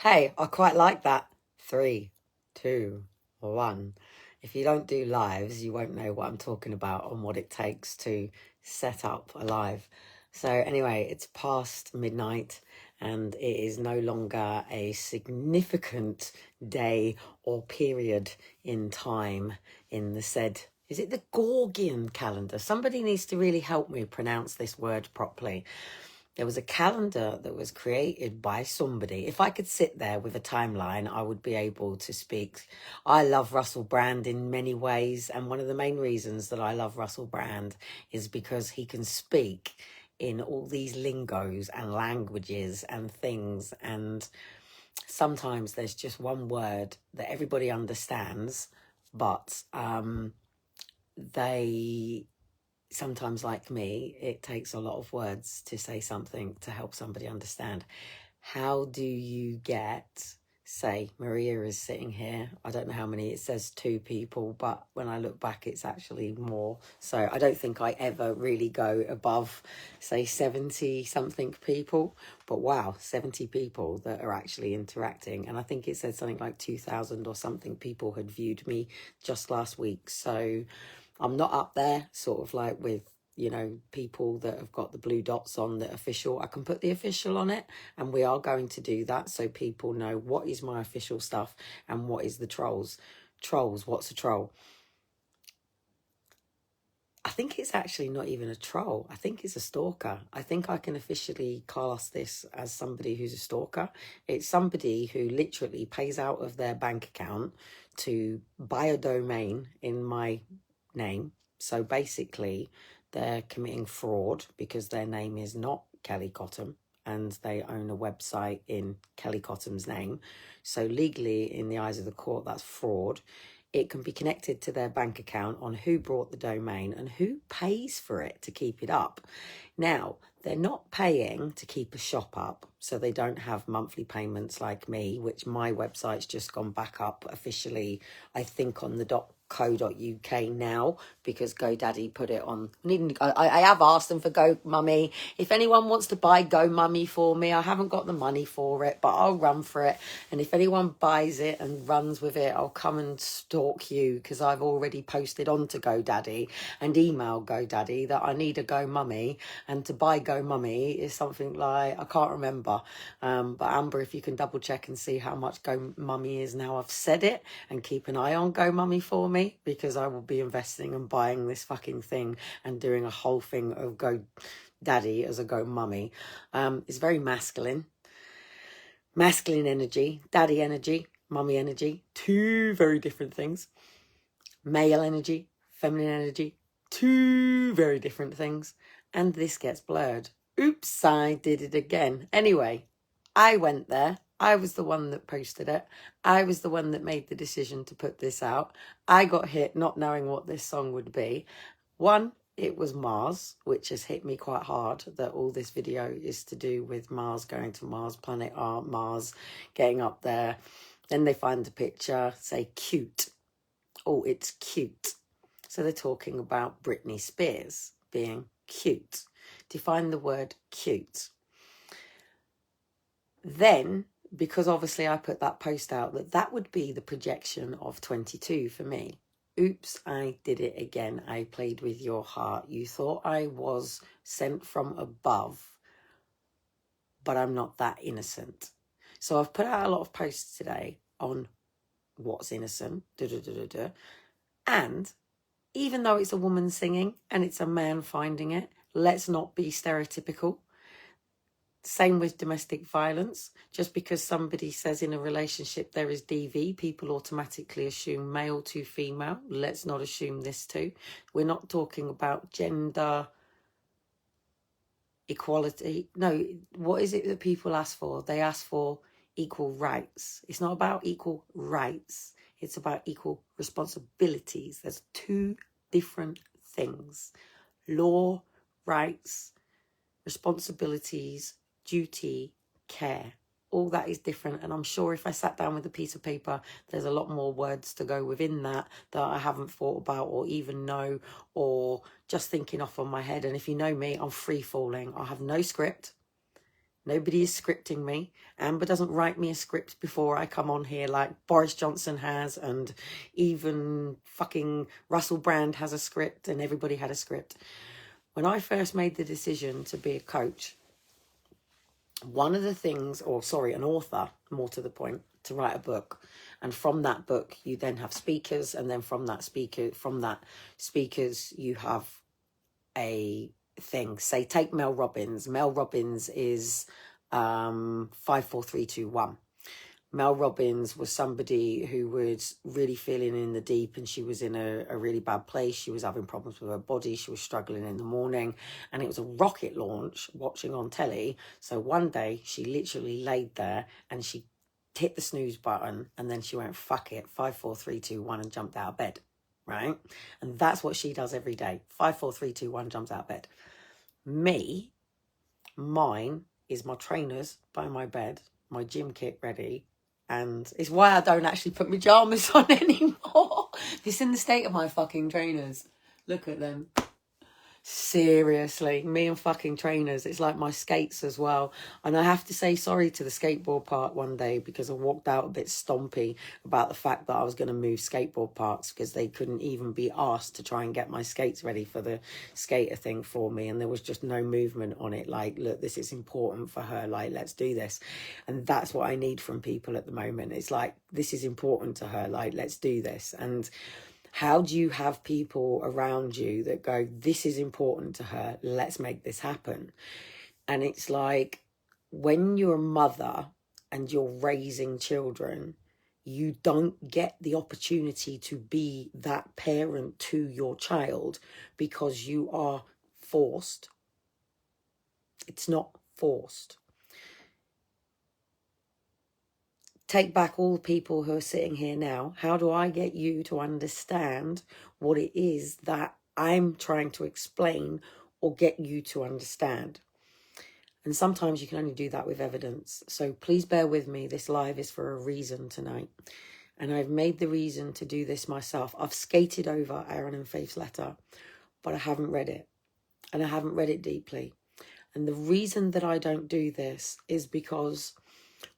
Hey, I quite like that. 3, 2, 1. If you don't do lives, you won't know what I'm talking about and what it takes to set up a live. So anyway, it's past midnight and it is no longer a significant day or period in time in the said, is it the Gorgian calendar? Somebody needs to really help me pronounce this word properly. There was a calendar that was created by somebody. If I could sit there with a timeline, I would be able to speak. I love Russell Brand in many ways. And one of the main reasons that I love Russell Brand is because he can speak in all these lingos and languages and things. And sometimes there's just one word that everybody understands, but they... sometimes, like me, it takes a lot of words to say something to help somebody understand. How do you get, say, Maria is sitting here. I don't know how many, it says 2 people, but when I look back, it's actually more. So I don't think I ever really go above, say, 70 something people. But wow, 70 people that are actually interacting. And I think it said something like 2,000 or something people had viewed me just last week. So I'm not up there sort of like with, you know, people that have got the blue dots on the official. I can put the official on it, and we are going to do that so people know what is my official stuff and what is the trolls. Trolls, what's a troll? I think it's actually not even a troll. I think it's a stalker. I think I can officially class this as somebody who's a stalker. It's somebody who literally pays out of their bank account to buy a domain in my name. So basically, they're committing fraud because their name is not Kellie Cottam and they own a website in Kellie Cottam's name. So legally, in the eyes of the court, that's fraud. It can be connected to their bank account on who brought the domain and who pays for it to keep it up. Now, they're not paying to keep a shop up, so they don't have monthly payments like me, which my website's just gone back up officially, I think, on the .co.uk now, because GoDaddy put it on. I have asked them for GoMummy. If anyone wants to buy GoMummy for me, I haven't got the money for it, but I'll run for it. And if anyone buys it and runs with it, I'll come and stalk you, because I've already posted onto GoDaddy and emailed GoDaddy that I need a GoMummy. And to buy GoMummy is something like, I can't remember. But Amber, if you can double check and see how much GoMummy is now I've said it, and keep an eye on GoMummy for me, because I will be investing and buying this fucking thing and doing a whole thing of GoDaddy as a GoMummy. It's very masculine. Masculine energy, daddy energy, mummy energy, 2 very different things. Male energy, feminine energy, 2 very different things. And this gets blurred. Oops, I did it again. Anyway, I went there. I was the one that posted it. I was the one that made the decision to put this out. I got hit not knowing what this song would be. One, it was Mars, which has hit me quite hard, that all this video is to do with Mars, going to Mars, planet Art, Mars, getting up there. Then they find a picture, say cute. Oh, it's cute. So they're talking about Britney Spears being cute. Define the word cute. Then, because obviously I put that post out, that would be the projection of 22 for me. Oops, I did it again. I played with your heart. You thought I was sent from above, but I'm not that innocent. So I've put out a lot of posts today on what's innocent. And even though it's a woman singing and it's a man finding it, let's not be stereotypical. Same with domestic violence. Just because somebody says in a relationship there is DV, people automatically assume male to female. Let's not assume this too. We're not talking about gender equality. No, what is it that people ask for? They ask for equal rights. It's not about equal rights. It's about equal responsibilities. There's 2 different things. Law, rights, responsibilities, duty, care. All that is different. And I'm sure if I sat down with a piece of paper, there's a lot more words to go within that I haven't thought about or even know, or just thinking off on my head. And if you know me, I'm free falling. I have no script. Nobody is scripting me. Amber doesn't write me a script before I come on here like Boris Johnson has, and even fucking Russell Brand has a script, and everybody had a script. When I first made the decision to be a coach, one of the things, an author, more to the point, to write a book. And from that book, you then have speakers. And then from that speakers, you have a thing. Say, take Mel Robbins. Mel Robbins is 54321. Mel Robbins was somebody who was really feeling in the deep, and she was in a really bad place. She was having problems with her body. She was struggling in the morning, and it was a rocket launch watching on telly. So one day she literally laid there and she hit the snooze button, and then she went, fuck it, 54321, and jumped out of bed, right? And that's what she does every day. 54321, jumps out of bed. Mine is my trainers by my bed, my gym kit ready. And it's why I don't actually put my pajamas on anymore. This is in the state of my fucking trainers. Look at them. Seriously, me and fucking trainers. It's like my skates as well. And I have to say sorry to the skateboard park one day, because I walked out a bit stompy about the fact that I was going to move skateboard parks, because they couldn't even be asked to try and get my skates ready for the skater thing for me. And there was just no movement on it. Like, look, this is important for her. Like, let's do this. And that's what I need from people at the moment. It's like, this is important to her. Like, let's do this. And how do you have people around you that go, this is important to her, let's make this happen? And it's like, when you're a mother and you're raising children, you don't get the opportunity to be that parent to your child, because you are forced. It's not forced. Take back all the people who are sitting here now. How do I get you to understand what it is that I'm trying to explain or get you to understand? And sometimes you can only do that with evidence. So please bear with me. This live is for a reason tonight. And I've made the reason to do this myself. I've skated over Aaron and Faith's letter, but I haven't read it. And I haven't read it deeply. And the reason that I don't do this is because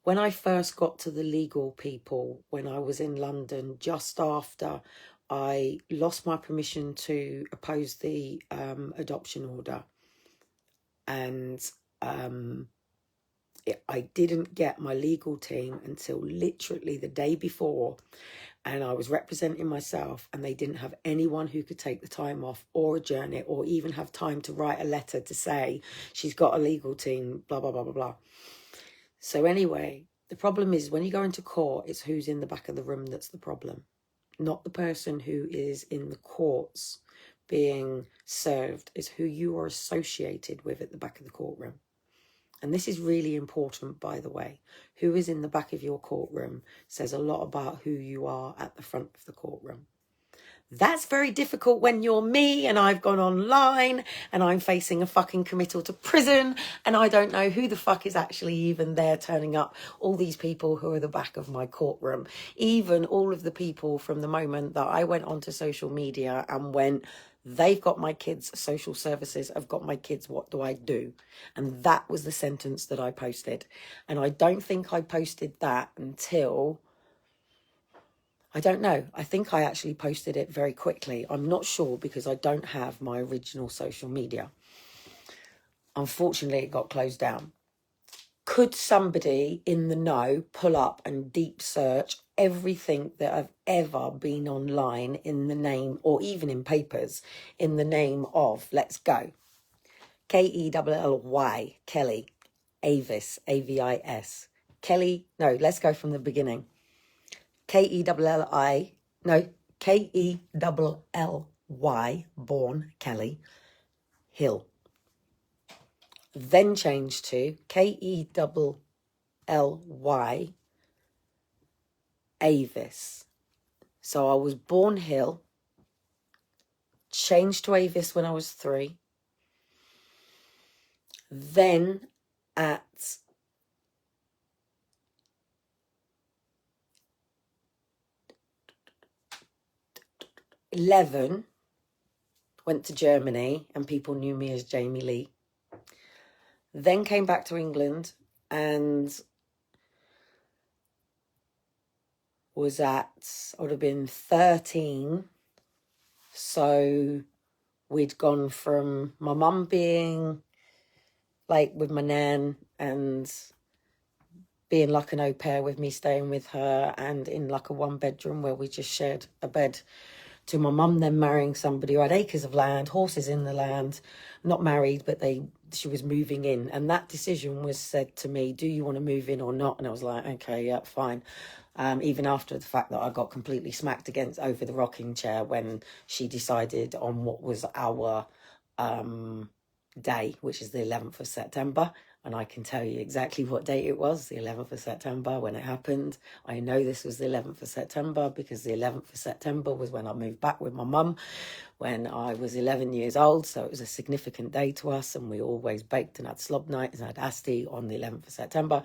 when I first got to the legal people, when I was in London, just after I lost my permission to oppose the adoption order, and I didn't get my legal team until literally the day before, and I was representing myself, and they didn't have anyone who could take the time off or adjourn it, or even have time to write a letter to say she's got a legal team, blah, blah, blah, blah, blah. So anyway, the problem is when you go into court, it's who's in the back of the room that's the problem, not the person who is in the courts being served. It's who you are associated with at the back of the courtroom. And this is really important, by the way. Who is in the back of your courtroom says a lot about who you are at the front of the courtroom. That's very difficult when you're me and I've gone online and I'm facing a fucking committal to prison and I don't know who the fuck is actually even there turning up. All these people who are the back of my courtroom, even all of the people from the moment that I went onto social media and went, they've got my kids, social services have got my kids, what do I do? And that was the sentence that I posted. And I don't think I posted that until, I don't know. I think I actually posted it very quickly. I'm not sure because I don't have my original social media. Unfortunately, it got closed down. Could somebody in the know pull up and deep search everything that I've ever been online in the name, or even in papers, in the name of, let's go, Kelly, Kellie, Avis, Avis, Kelly, no, let's go from the beginning. Kelly, born Kelly, Hill. Then changed to Kelly, Avis. So I was born Hill, changed to Avis when I was 3. Then at 11, went to Germany and people knew me as Jamie Lee. then came back to England and I would have been 13. So we'd gone from my mum being like with my nan and being like an au pair with me, staying with her and in like a 1-bedroom where we just shared a bed, to my mum then marrying somebody who had acres of land, horses in the land, not married, but she was moving in. And that decision was said to me, do you want to move in or not? And I was like, okay, yeah, fine. Even after the fact that I got completely smacked against over the rocking chair when she decided on what was our day, which is the 11th of September. And I can tell you exactly what date it was, the 11th of September, when it happened. I know this was the 11th of September because the 11th of September was when I moved back with my mum when I was 11 years old. So it was a significant day to us. And we always baked and had slob nights and had asti on the 11th of September.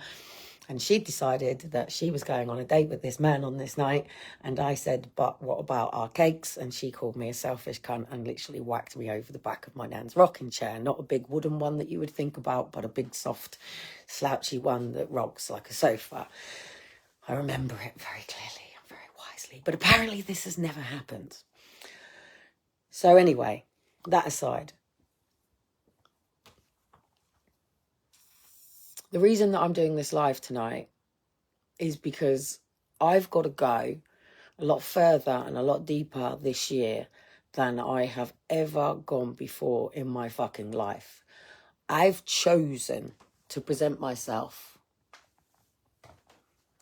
And she decided that she was going on a date with this man on this night. And I said, but what about our cakes? And she called me a selfish cunt and literally whacked me over the back of my nan's rocking chair. Not a big wooden one that you would think about, but a big, soft, slouchy one that rocks like a sofa. I remember it very clearly and very wisely. But apparently this has never happened. So anyway, that aside, the reason that I'm doing this live tonight is because I've got to go a lot further and a lot deeper this year than I have ever gone before in my fucking life. I've chosen to present myself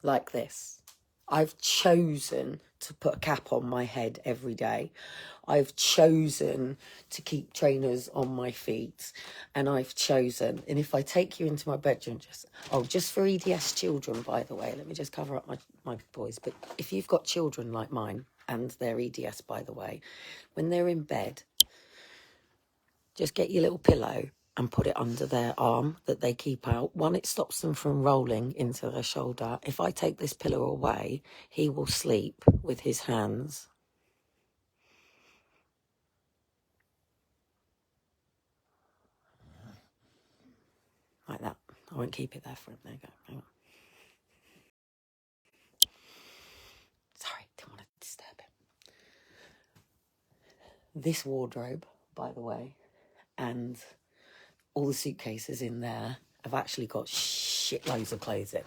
like this. I've chosen to put a cap on my head every day. I've chosen to keep trainers on my feet. And I've chosen, and if I take you into my bedroom, just for EDS children, by the way, let me just cover up my boys. But if you've got children like mine, and they're EDS, by the way, when they're in bed, just get your little pillow and put it under their arm that they keep out. One, it stops them from rolling into their shoulder. If I take this pillow away, he will sleep with his hands like that. I won't keep it there for him. There you go. Hang on. Sorry, didn't want to disturb him. This wardrobe, by the way, and all the suitcases in there have actually got shitloads of clothes in.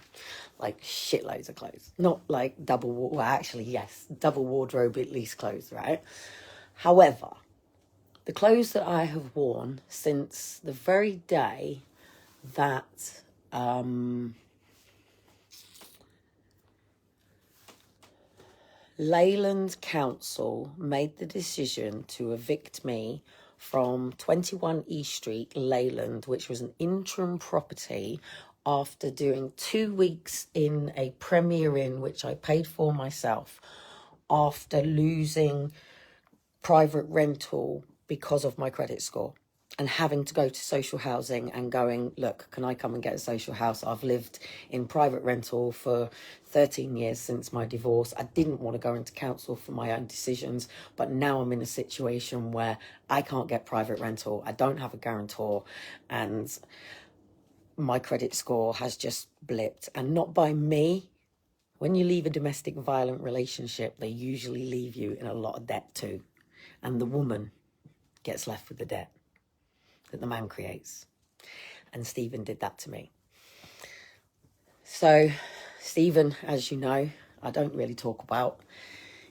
Like shitloads of clothes. Not like double wardrobe at least clothes, right? However, the clothes that I have worn since the very day that Leyland Council made the decision to evict me from 21 East Street, Leyland, which was an interim property, after doing 2 weeks in a Premier Inn, which I paid for myself, after losing private rental because of my credit score, and having to go to social housing and going, look, can I come and get a social house? I've lived in private rental for 13 years since my divorce. I didn't want to go into council for my own decisions, but now I'm in a situation where I can't get private rental. I don't have a guarantor, and my credit score has just blipped, and not by me. When you leave a domestic violent relationship, they usually leave you in a lot of debt too. And the woman gets left with the debt that the man creates. And Stephen did that to me. So Stephen, as you know, I don't really talk about,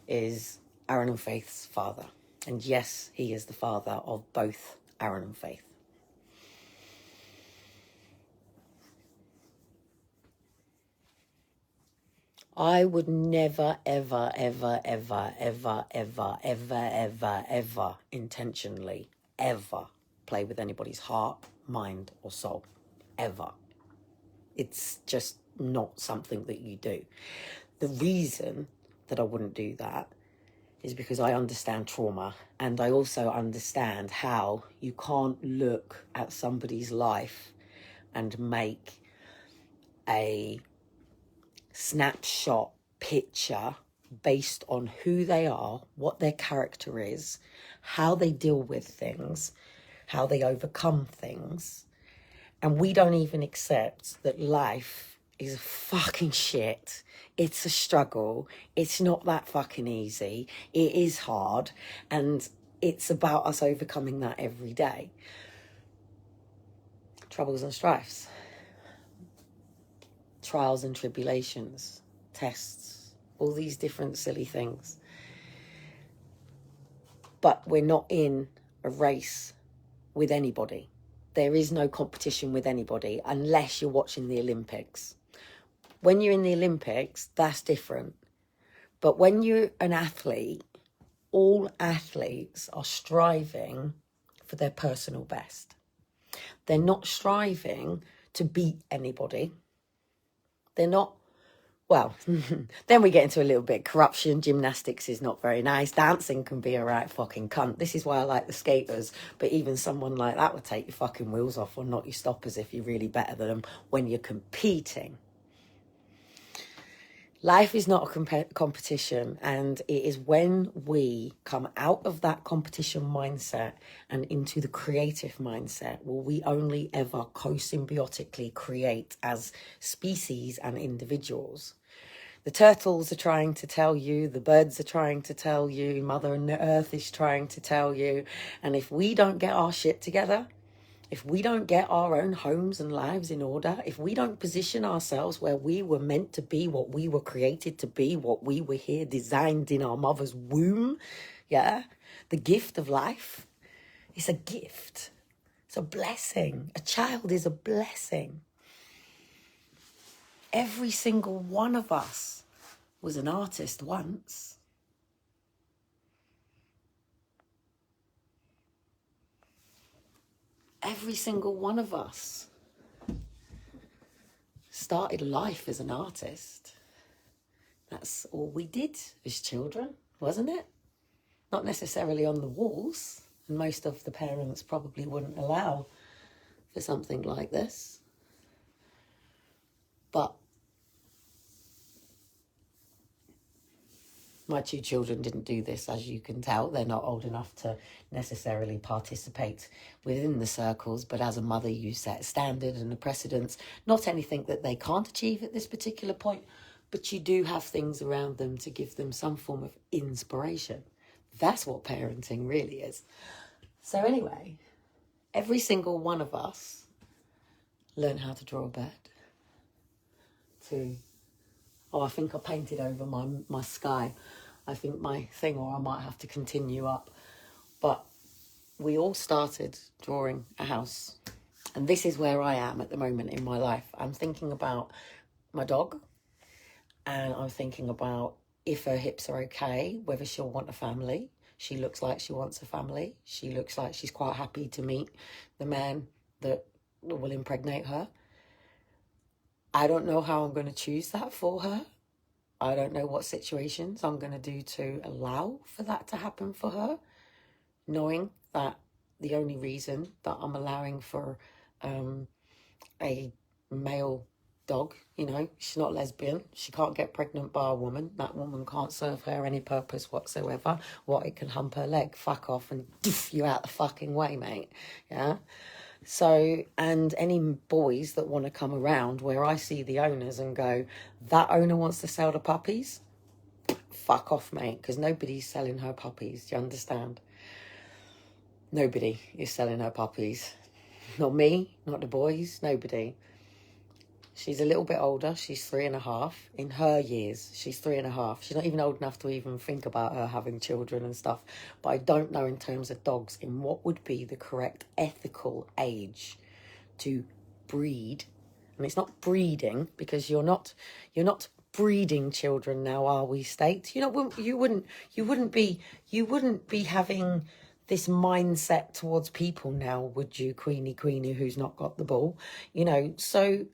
is Aaron and Faith's father. And yes, he is the father of both Aaron and Faith. I would never, ever, ever, ever, ever, ever, ever, ever, ever intentionally, ever play with anybody's heart, mind, or soul. Ever. It's just not something that you do. The reason that I wouldn't do that is because I understand trauma, and I also understand how you can't look at somebody's life and make a snapshot picture based on who they are, what their character is, how they deal with things, how they overcome things, And we don't even accept that life is fucking shit. It's a struggle. It's not that fucking easy. It is hard. And it's about us overcoming that every day. Troubles and strifes. Trials and tribulations. Tests. All these different silly things. But we're not in a race with anybody. There is no competition with anybody unless you're watching the Olympics. When you're in the Olympics, that's different. But when you're an athlete, all athletes are striving for their personal best. They're not striving to beat anybody. They're not, well, then we get into a little bit. Corruption, gymnastics is not very nice. Dancing can be a right fucking cunt. This is why I like the skaters. But even someone like that would take your fucking wheels off or knock your stoppers if you're really better than them when you're competing. Life is not a competition, and it is when we come out of that competition mindset and into the creative mindset will we only ever co-symbiotically create as species and individuals. The turtles are trying to tell you, the birds are trying to tell you, Mother Earth is trying to tell you, and if we don't get our shit together, if we don't get our own homes and lives in order, if we don't position ourselves where we were meant to be, what we were created to be, what we were here designed in our mother's womb, yeah, the gift of life is a gift. It's a blessing. A child is a blessing. Every single one of us was an artist once. Every single one of us started life as an artist. That's all we did as children, wasn't it? Not necessarily on the walls, and most of the parents probably wouldn't allow for something like this. But my two children didn't do this, as you can tell. They're not old enough to necessarily participate within the circles, but as a mother, you set a standard and a precedence. Not anything that they can't achieve at this particular point, but you do have things around them to give them some form of inspiration. That's what parenting really is. So anyway, every single one of us learned how to draw a bird. I think I painted over my sky. I think my thing, or I might have to continue up. But we all started drawing a house. And this is where I am at the moment in my life. I'm thinking about my dog. And I'm thinking about if her hips are okay, whether she'll want a family. She looks like she wants a family. She looks like she's quite happy to meet the man that will impregnate her. I don't know how I'm going to choose that for her. I don't know what situations I'm going to do to allow for that to happen for her, knowing that the only reason that I'm allowing for a male dog, she's not lesbian, she can't get pregnant by a woman, that woman can't serve her any purpose whatsoever. What, it can hump her leg, fuck off and doof you out the fucking way, mate. Yeah. So, and any boys that want to come around where I see the owners and go, that owner wants to sell the puppies, fuck off, mate, because nobody's selling her puppies. Do you understand? Nobody is selling her puppies. Not me, not the boys, nobody. She's a little bit older. She's 3.5. In her years, she's 3.5. She's not even old enough to even think about her having children and stuff. But I don't know in terms of dogs, in what would be the correct ethical age to breed. And it's not breeding, because you're not breeding children now, are we, State? You wouldn't be having this mindset towards people now, would you, Queenie, who's not got the ball? So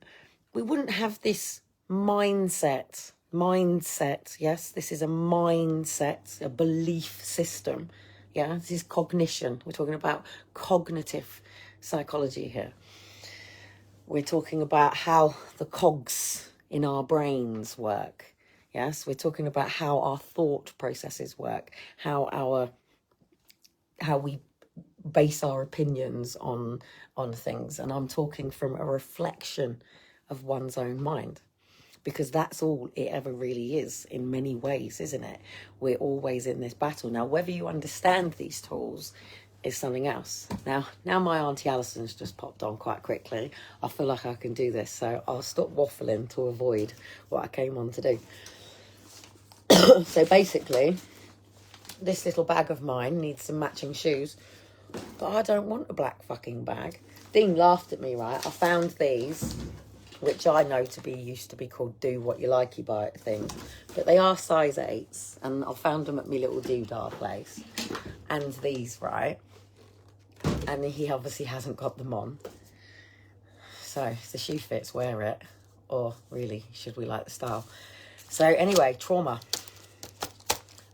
we wouldn't have this mindset. Yes, this is a mindset, a belief system. Yeah, this is cognition. We're talking about cognitive psychology here. We're talking about how the cogs in our brains work. Yes, we're talking about how our thought processes work, how we base our opinions on things. And I'm talking from a reflection of one's own mind, because that's all it ever really is in many ways, isn't it? We're always in this battle. Now, whether you understand these tools is something else. Now my Auntie Alison's just popped on quite quickly. I feel like I can do this, so I'll stop waffling to avoid what I came on to do. So basically, this little bag of mine needs some matching shoes, but I don't want a black fucking bag. Dean laughed at me, right? I found these, which I know used to be called do what you like, you buy it things, but they are size 8s, and I found them at my little doodah place. And these, right? And he obviously hasn't got them on. So if the shoe fits, wear it. Or really, should we like the style? So anyway, trauma.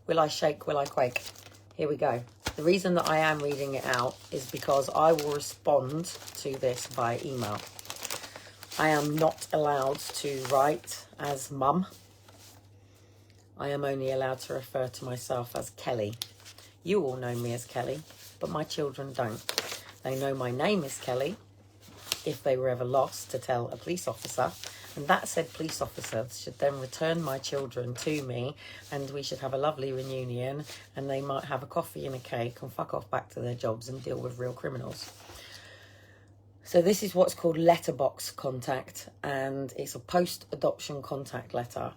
Will I shake, will I quake? Here we go. The reason that I am reading it out is because I will respond to this by email. I am not allowed to write as mum. I am only allowed to refer to myself as Kellie. You all know me as Kellie, but my children don't. They know my name is Kellie, if they were ever lost, to tell a police officer. And that said police officer should then return my children to me, and we should have a lovely reunion, and they might have a coffee and a cake and fuck off back to their jobs and deal with real criminals. So this is what's called letterbox contact, and it's a post-adoption contact letter.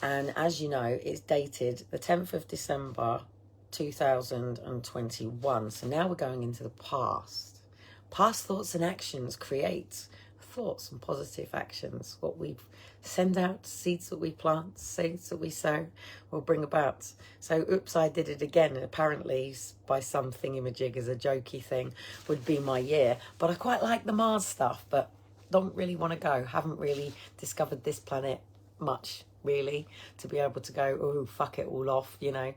And as you know, it's dated the 10th of December, 2021. So now we're going into the past. Past thoughts and actions create thoughts and positive actions. What we send out, seeds that we plant, seeds that we sow, will bring about. So, oops, I did it again. And apparently, by some thingamajig as a jokey thing, would be my year. But I quite like the Mars stuff, but don't really want to go. Haven't really discovered this planet much, really, to be able to go, oh, fuck it all off, you know.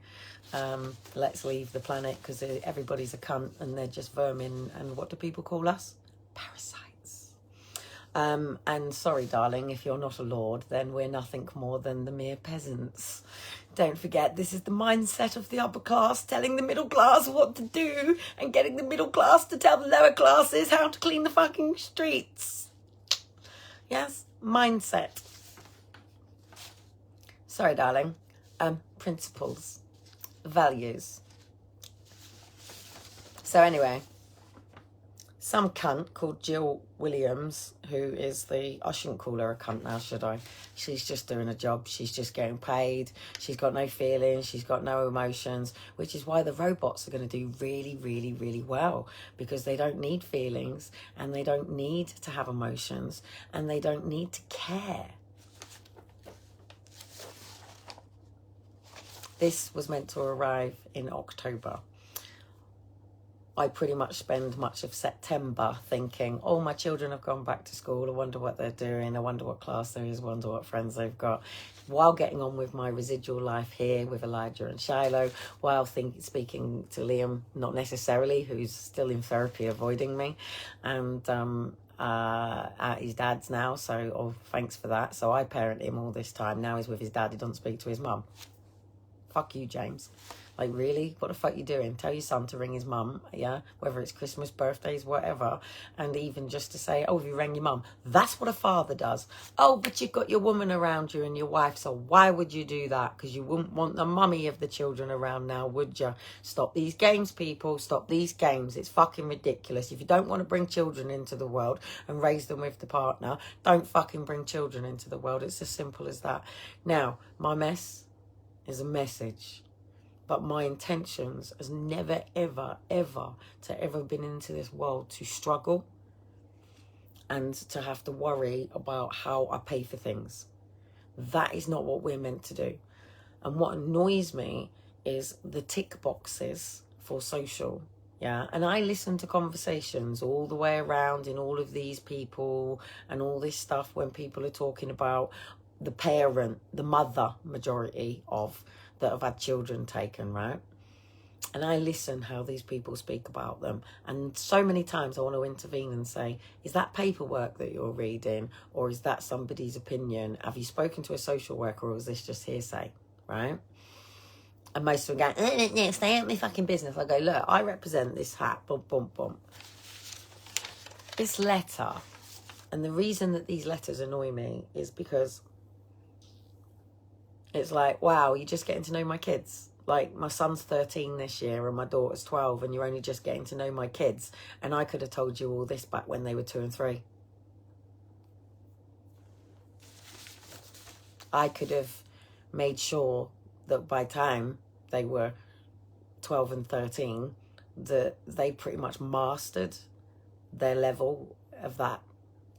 Let's leave the planet, because everybody's a cunt and they're just vermin. And what do people call us? Parasites. And sorry, darling, if you're not a lord, then we're nothing more than the mere peasants. Don't forget, this is the mindset of the upper class telling the middle class what to do, and getting the middle class to tell the lower classes how to clean the fucking streets. Yes, mindset. Sorry, darling. Principles. Values. So anyway, some cunt called Jill Williams, who is I shouldn't call her a cunt now, should I? She's just doing a job. She's just getting paid. She's got no feelings. She's got no emotions, which is why the robots are going to do really, really, really well, because they don't need feelings, and they don't need to have emotions, and they don't need to care. This was meant to arrive in October. I pretty much spend much of September thinking, oh, my children have gone back to school. I wonder what they're doing. I wonder what class there is. I wonder what friends they've got. While getting on with my residual life here with Elijah and Shiloh, while speaking to Liam, not necessarily, who's still in therapy avoiding me, and at his dad's now. So, thanks for that. So I parent him all this time. Now he's with his dad. He doesn't speak to his mum. Fuck you, James. Like, really? What the fuck you doing? Tell your son to ring his mum, yeah? Whether it's Christmas, birthdays, whatever. And even just to say, oh, have you rang your mum? That's what a father does. Oh, but you've got your woman around you and your wife, so why would you do that? Because you wouldn't want the mummy of the children around now, would you? Stop these games, people. Stop these games. It's fucking ridiculous. If you don't want to bring children into the world and raise them with the partner, don't fucking bring children into the world. It's as simple as that. Now, my mess is a message. But my intentions has never, ever, ever to ever been into this world to struggle and to have to worry about how I pay for things. That is not what we're meant to do. And what annoys me is the tick boxes for social. Yeah, and I listen to conversations all the way around in all of these people and all this stuff when people are talking about the parent, the mother majority of that have had children taken, right? And I listen how these people speak about them. And so many times I want to intervene and say, is that paperwork that you're reading, or is that somebody's opinion? Have you spoken to a social worker, or is this just hearsay, right? And most of them go, stay out of my fucking business. I go, look, I represent this hat, boom, boom, boom. This letter, and the reason that these letters annoy me is because it's like, wow, you're just getting to know my kids. Like, my son's 13 this year and my daughter's 12, and you're only just getting to know my kids. And I could have told you all this back when they were 2 and 3. I could have made sure that by the time they were 12 and 13, that they pretty much mastered their level of that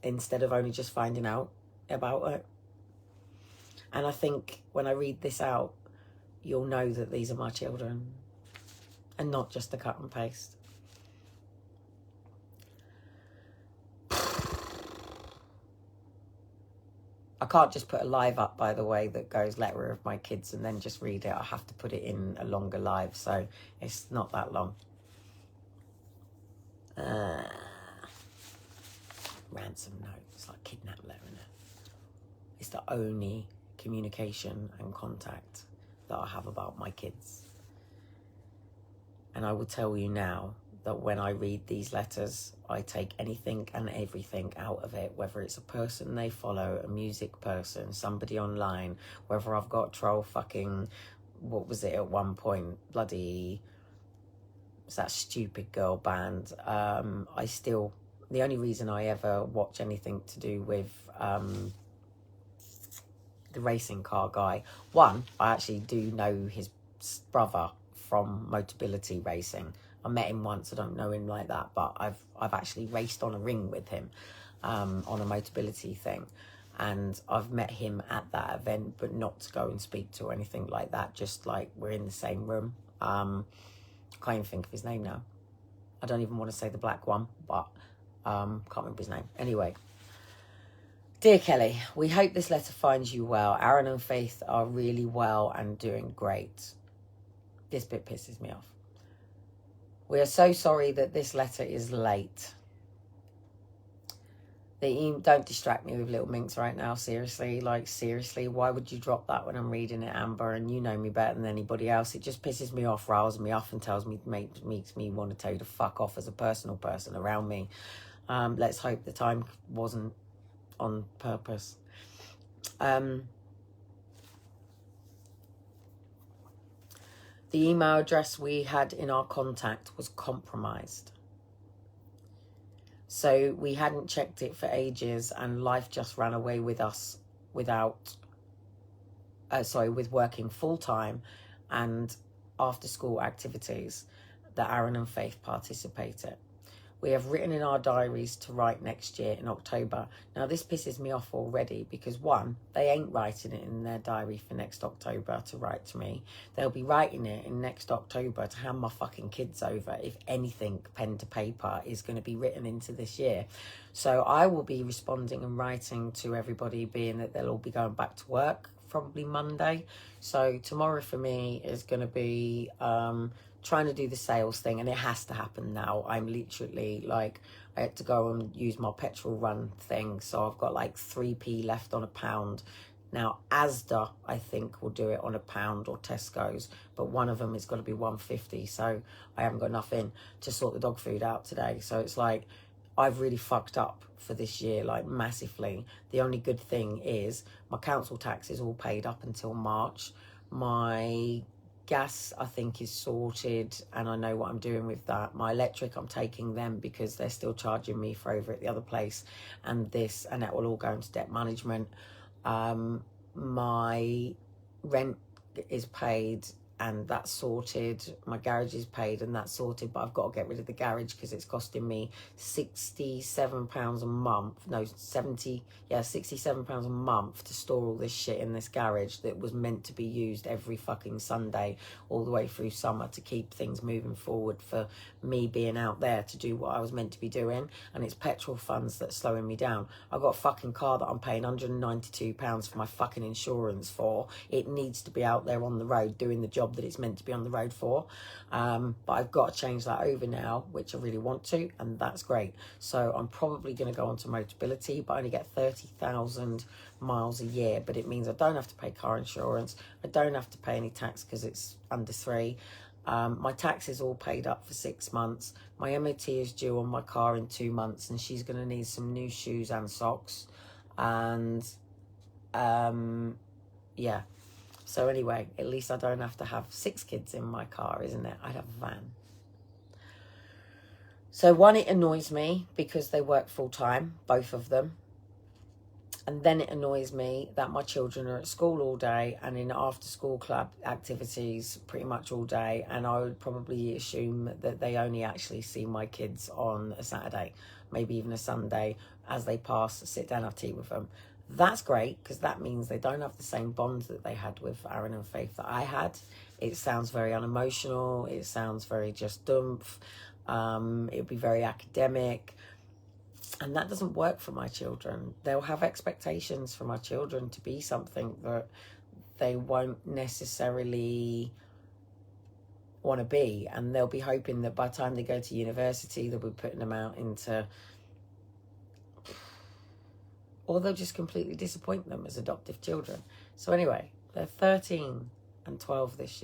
instead of only just finding out about it. And I think when I read this out, you'll know that these are my children and not just a cut and paste. I can't just put a live up, by the way, that goes letter of my kids and then just read it. I have to put it in a longer live, so it's not that long. Ransom note. It's like kidnap letter, isn't it? It's the only communication and contact that I have about my kids. And I will tell you now that when I read these letters, I take anything and everything out of it, whether it's a person they follow, a music person, somebody online, whether I've got troll fucking, what was it at one point, bloody, it's that stupid girl band. I still, the only reason I ever watch anything to do with the racing car guy, one, I actually do know his brother from Motability Racing. I met him once. I don't know him like that, but I've actually raced on a ring with him on a Motability thing, and I've met him at that event, but not to go and speak to or anything like that. Just like we're in the same room. I can't even think of his name now. I don't even want to say the black one, but can't remember his name. Anyway, dear Kelly, we hope this letter finds you well. Aaron and Faith are really well and doing great. This bit pisses me off. We are so sorry that this letter is late. Don't distract me with little minx right now, seriously. Like, seriously, why would you drop that when I'm reading it, Amber? And you know me better than anybody else. It just pisses me off, riles me off, and makes me want to tell you to fuck off as a personal person around me. Let's hope the time wasn't on purpose. The email address we had in our contact was compromised. So we hadn't checked it for ages, and life just ran away with us with working full-time and after-school activities that Aaron and Faith participated. We have written in our diaries to write next year in October. Now, this pisses me off already because, one, they ain't writing it in their diary for next October to write to me. They'll be writing it in next October to hand my fucking kids over, if anything, pen to paper, is going to be written into this year. So I will be responding and writing to everybody, being that they'll all be going back to work probably Monday. So tomorrow for me is going to be trying to do the sales thing, and it has to happen now. I'm literally like, I had to go and use my petrol run thing, so I've got like 3p left on £1. Now Asda, I think, will do it on £1, or Tesco's, but one of them is going to be 150, so I haven't got enough in to sort the dog food out today. So it's like, I've really fucked up for this year, like massively. The only good thing is my council tax is all paid up until March. My gas, I think, is sorted, and I know what I'm doing with that. My electric, I'm taking them because they're still charging me for over at the other place, and that will all go into debt management. My rent is paid and that's sorted. My garage is paid and that's sorted, but I've got to get rid of the garage because it's costing me £67 a month. No, £67 a month to store all this shit in this garage that was meant to be used every fucking Sunday all the way through summer to keep things moving forward for me being out there to do what I was meant to be doing. And it's petrol funds that's slowing me down. I've got a fucking car that I'm paying £192 for my fucking insurance for. It needs to be out there on the road doing the job job that it's meant to be on the road for. But I've got to change that over now, which I really want to, and that's great. So I'm probably going to go on to Motability, but I only get 30,000 miles a year, but it means I don't have to pay car insurance. I don't have to pay any tax because it's under 3. My tax is all paid up for 6 months. My MOT is due on my car in 2 months, and she's going to need some new shoes and socks. And yeah. So anyway, at least I don't have to have 6 kids in my car, isn't it? I'd have a van. So one, it annoys me because they work full time, both of them. And then it annoys me that my children are at school all day and in after school club activities pretty much all day. And I would probably assume that they only actually see my kids on a Saturday, maybe even a Sunday, as they pass, sit down, have tea with them. That's great, because that means they don't have the same bonds that they had with Aaron and Faith that I had. It sounds very unemotional. It sounds very just dumph. It'd be very academic. And that doesn't work for my children. They'll have expectations for my children to be something that they won't necessarily want to be. And they'll be hoping that by the time they go to university, they'll be putting them out into... Or they'll just completely disappoint them as adoptive children. So anyway, they're 13 and 12 this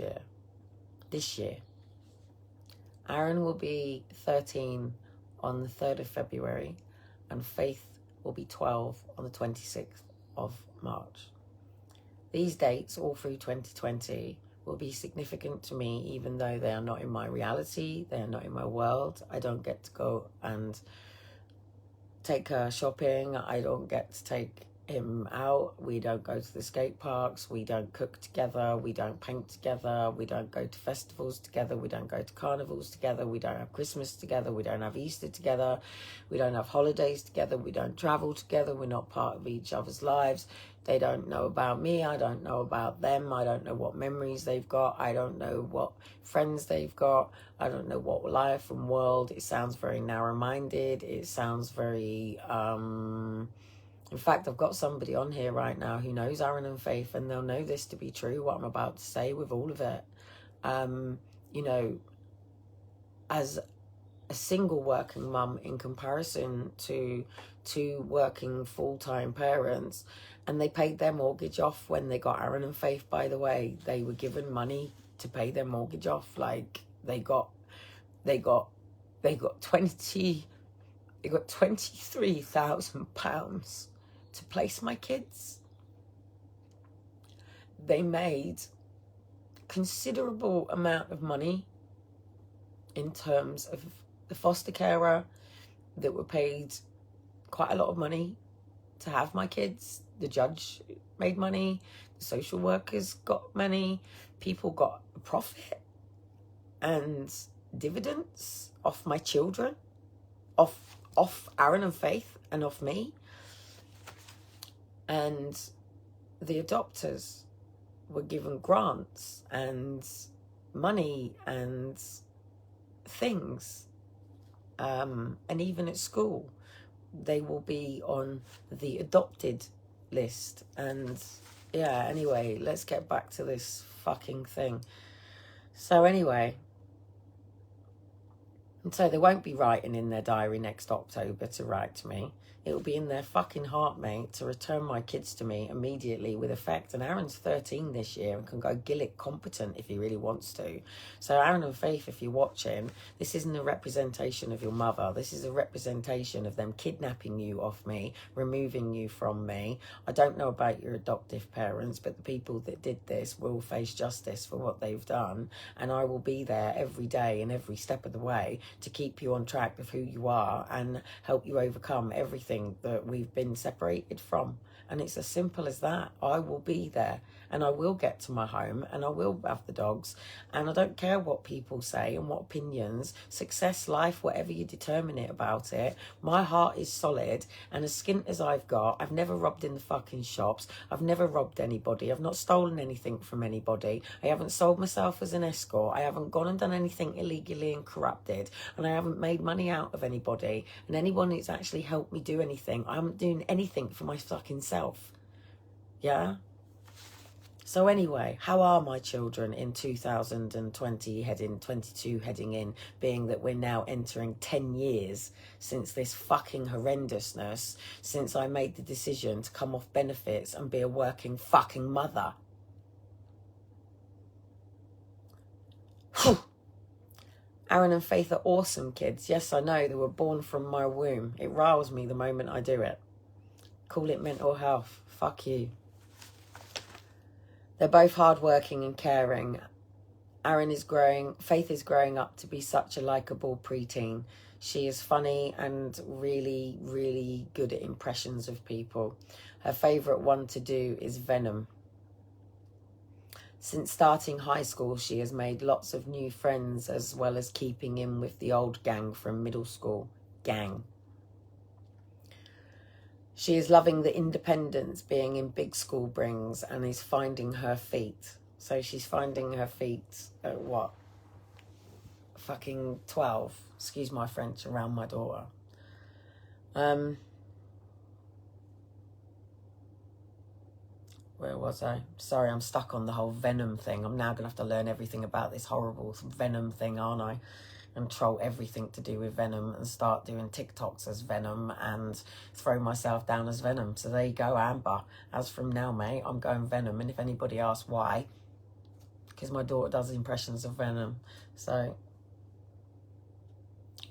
year. Aaron will be 13 on the 3rd of February. And Faith will be 12 on the 26th of March. These dates, all through 2020, will be significant to me, even though they are not in my reality, they are not in my world. I don't get to go and take her shopping. I don't get to take him out. We don't go to the skate parks. We don't cook together. We don't paint together. We don't go to festivals together. We don't go to carnivals together. We don't have Christmas together. We don't have Easter together. We don't have holidays together. We don't travel together. We're not part of each other's lives. They don't know about me. I don't know about them. I don't know what memories they've got. I don't know what friends they've got. I don't know what life and world. It sounds very narrow-minded. It sounds very... In fact, I've got somebody on here right now who knows Aaron and Faith, and they'll know this to be true, what I'm about to say, with all of it. You know, as a single working mum in comparison to 2 working full-time parents, and they paid their mortgage off when they got Aaron and Faith, by the way. They were given money to pay their mortgage off. Like, they got 23,000 pounds to place my kids. They made considerable amount of money in terms of the foster carer that were paid quite a lot of money to have my kids. The judge made money. The social workers got money. People got a profit and dividends off my children, off Aaron and Faith and off me. And the adopters were given grants and money and things. And even at school, they will be on the adopted list. And yeah, anyway, let's get back to this fucking thing. So anyway... And so they won't be writing in their diary next October to write to me. It'll be in their fucking heart, mate, to return my kids to me immediately with effect. And Aaron's 13 this year and can go Gillick competent if he really wants to. So Aaron and Faith, if you're watching, this isn't a representation of your mother. This is a representation of them kidnapping you off me, removing you from me. I don't know about your adoptive parents, but the people that did this will face justice for what they've done. And I will be there every day and every step of the way to keep you on track of who you are and help you overcome everything that we've been separated from. And it's as simple as that. I will be there, and I will get to my home, and I will have the dogs, and I don't care what people say and what opinions, success, life, whatever you determine it about it. My heart is solid, and as skint as I've got, I've never robbed in the fucking shops. I've never robbed anybody. I've not stolen anything from anybody. I haven't sold myself as an escort. I haven't gone and done anything illegally and corrupted, and I haven't made money out of anybody. And anyone who's actually helped me do anything, I'm doing anything for my fucking self. Yeah? So anyway, how are my children in 2020 heading 22 heading in, being that we're now entering 10 years since this fucking horrendousness, since I made the decision to come off benefits and be a working fucking mother? Aaron and Faith are awesome kids. Yes, I know, they were born from my womb. It riles me the moment I do it. Call it mental health. Fuck you. They're both hardworking and caring. Faith is growing up to be such a likeable preteen. She is funny and really, really good at impressions of people. Her favourite one to do is Venom. Since starting high school, she has made lots of new friends as well as keeping in with the old gang from middle school. She is loving the independence being in big school brings and is finding her feet. So she's finding her feet at what? Fucking 12. Excuse my French around my daughter. Where was I? Sorry, I'm stuck on the whole Venom thing. I'm now going to have to learn everything about this horrible Venom thing, aren't I? And troll everything to do with Venom and start doing TikToks as Venom and throw myself down as Venom. So there you go, Amber. As from now, mate, I'm going Venom. And if anybody asks why, because my daughter does impressions of Venom. So,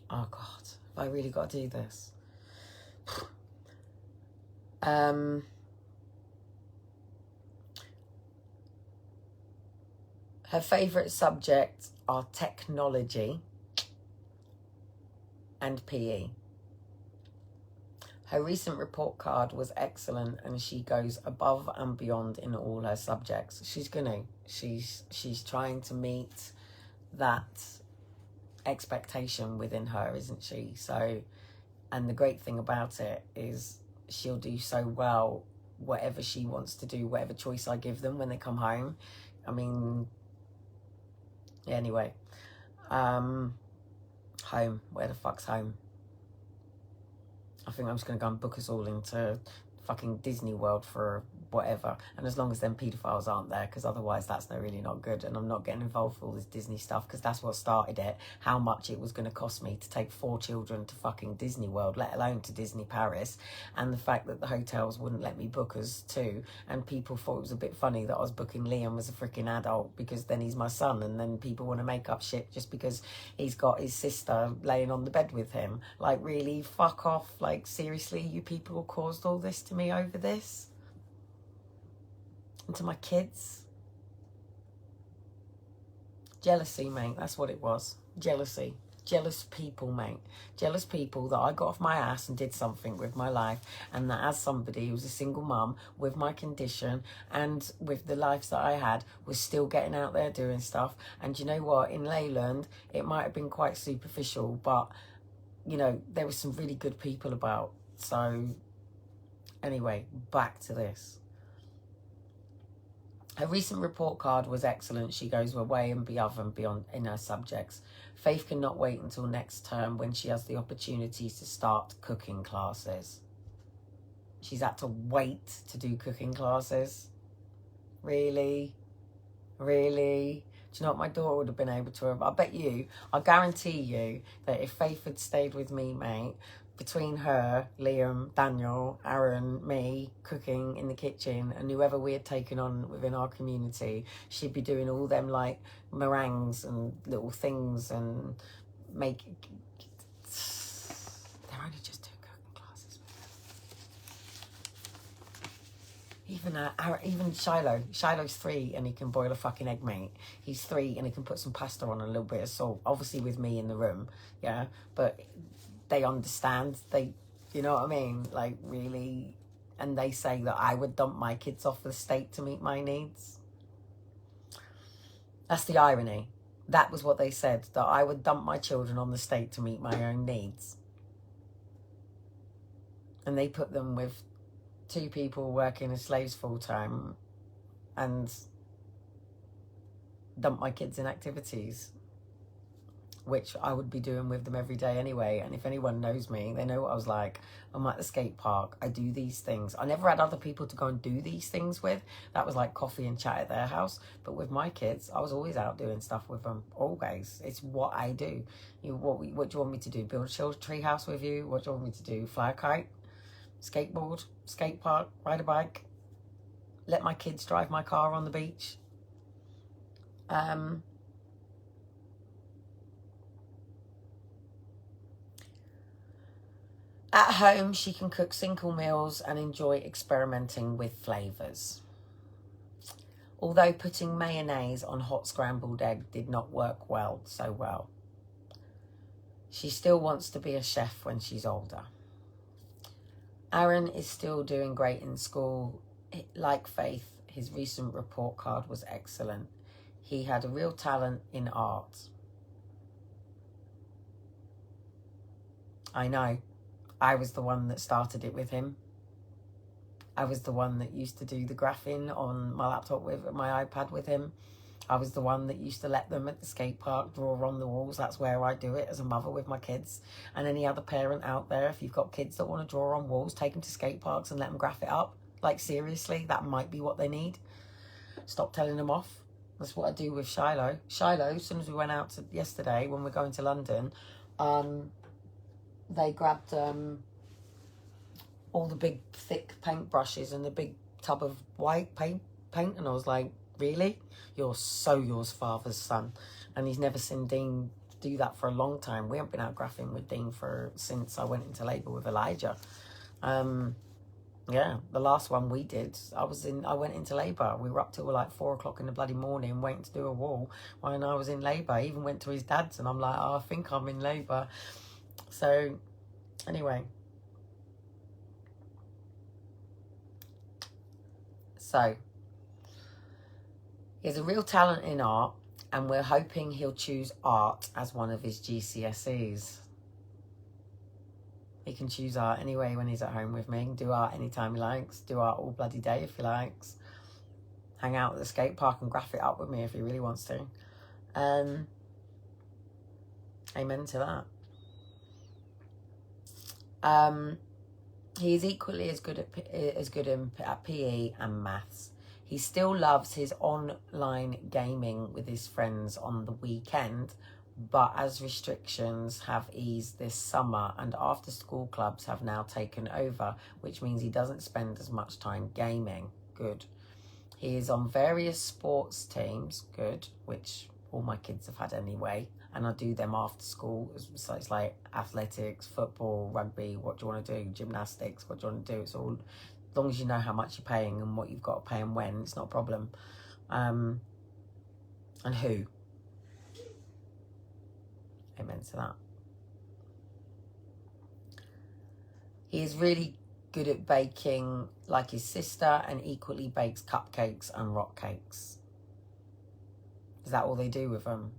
oh God, have I really got to do this? Her favourite subjects are technology and PE. Her recent report card was excellent and she goes above and beyond in all her subjects. She's trying to meet that expectation within her, isn't she? So, and the great thing about it is she'll do so well whatever she wants to do, whatever choice I give them when they come home. I mean, anyway, home, where the fuck's home? I think I'm just going to go and book us all into fucking Disney World for whatever. And as long as them paedophiles aren't there, because otherwise that's really not good. And I'm not getting involved with all this Disney stuff, because that's what started it. How much it was going to cost me to take 4 children to fucking Disney World, let alone to Disney Paris. And the fact that the hotels wouldn't let me book us too. And people thought it was a bit funny that I was booking Liam as a freaking adult, because then he's my son. And then people want to make up shit just because he's got his sister laying on the bed with him. Like, really? Fuck off. Like, seriously, you people caused all this to me over this? And to my kids? Jealousy, mate. That's what it was. Jealousy. Jealous people, mate. Jealous people that I got off my ass and did something with my life, and that as somebody who's a single mum with my condition and with the lives that I had, was still getting out there doing stuff. And you know what? In Leyland, it might have been quite superficial, but, you know, there were some really good people about. So, anyway, back to this. Her recent report card was excellent. She goes way and beyond in her subjects. Faith cannot wait until next term when she has the opportunity to start cooking classes. She's had to wait to do cooking classes. Really? Really? Do you know what my daughter would have been able to have? I guarantee you that if Faith had stayed with me, mate, between her, Liam, Daniel, Aaron, me, cooking in the kitchen, and whoever we had taken on within our community, she'd be doing all them, like, meringues and little things and they're only just doing cooking classes. Even Shiloh's 3 and he can boil a fucking egg, mate. He's 3 and he can put some pasta on and a little bit of salt, obviously with me in the room, yeah, but they understand, you know what I mean? Like, really. And they say that I would dump my kids off the state to meet my needs. That's the irony. That was what they said, that I would dump my children on the state to meet my own needs. And they put them with 2 people working as slaves full time and dump my kids in activities. which I would be doing with them every day anyway. And if anyone knows me, they know what I was like. I'm at the skate park, I do these things. I never had other people to go and do these things with. That was like coffee and chat at their house. But with my kids, I was always out doing stuff with them, always. It's what I do. What do you want me to do? Build a children's tree house with you? What do you want me to do? Fly a kite? Skateboard? Skate park? Ride a bike? Let my kids drive my car on the beach? At home, she can cook single meals and enjoy experimenting with flavours. Although putting mayonnaise on hot scrambled egg did not work so well. She still wants to be a chef when she's older. Aaron is still doing great in school. Like Faith, his recent report card was excellent. He had a real talent in art. I know. I was the one that started it with him. I was the one that used to do the graphing on my laptop with my iPad with him. I was the one that used to let them at the skate park draw on the walls. That's where I do it as a mother with my kids. And any other parent out there, if you've got kids that want to draw on walls, take them to skate parks and let them graph it up. Like, seriously, that might be what they need. Stop telling them off. That's what I do with Shiloh. Shiloh, as soon as we went out yesterday, when we're going to London, they grabbed all the big thick paint brushes and the big tub of white paint, and I was like, really? You're so your father's son. And he's never seen Dean do that for a long time. We haven't been out graphing with Dean since I went into labour with Elijah. Yeah, the last one we did, I went into labour. We were up till like 4 o'clock in the bloody morning waiting to do a wall when I was in labour. I even went to his dad's and I'm like, oh, I think I'm in labour. So, anyway. So, he has a real talent in art and we're hoping he'll choose art as one of his GCSEs. He can choose art anyway when he's at home with me. He can do art anytime he likes. Do art all bloody day if he likes. Hang out at the skate park and graph it up with me if he really wants to. Amen to that. He is equally as good at PE and maths. He still loves his online gaming with his friends on the weekend, but as restrictions have eased this summer and after school clubs have now taken over, which means he doesn't spend as much time gaming. Good. He is on various sports teams. Good, which all my kids have had anyway, and I do them after school. So it's like athletics, football, rugby. What do you want to do? Gymnastics. What do you want to do? It's all, as long as you know how much you're paying and what you've got to pay and when, it's not a problem. And who. Amen to that. He is really good at baking like his sister and equally bakes cupcakes and rock cakes. Is that all they do with them?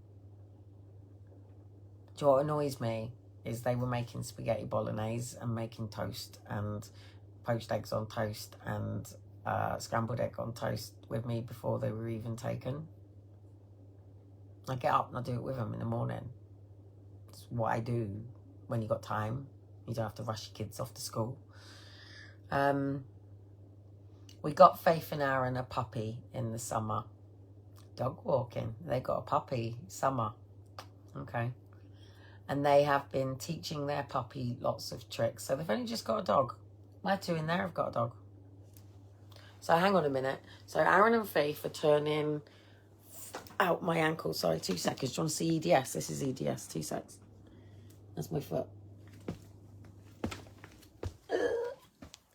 Do you know what annoys me is they were making spaghetti bolognese and making toast and poached eggs on toast and scrambled egg on toast with me before they were even taken. I get up and I do it with them in the morning. It's what I do when you got time. You don't have to rush your kids off to school. We got Faith and Aaron a puppy in the summer. Dog walking. They got a puppy summer. Okay. And they have been teaching their puppy lots of tricks. So they've only just got a dog. My two in there have got a dog. So hang on a minute. So Aaron and Faith are turning out my ankle. Sorry, 2 seconds. Do you want to see EDS? This is EDS. 2 seconds. That's my foot.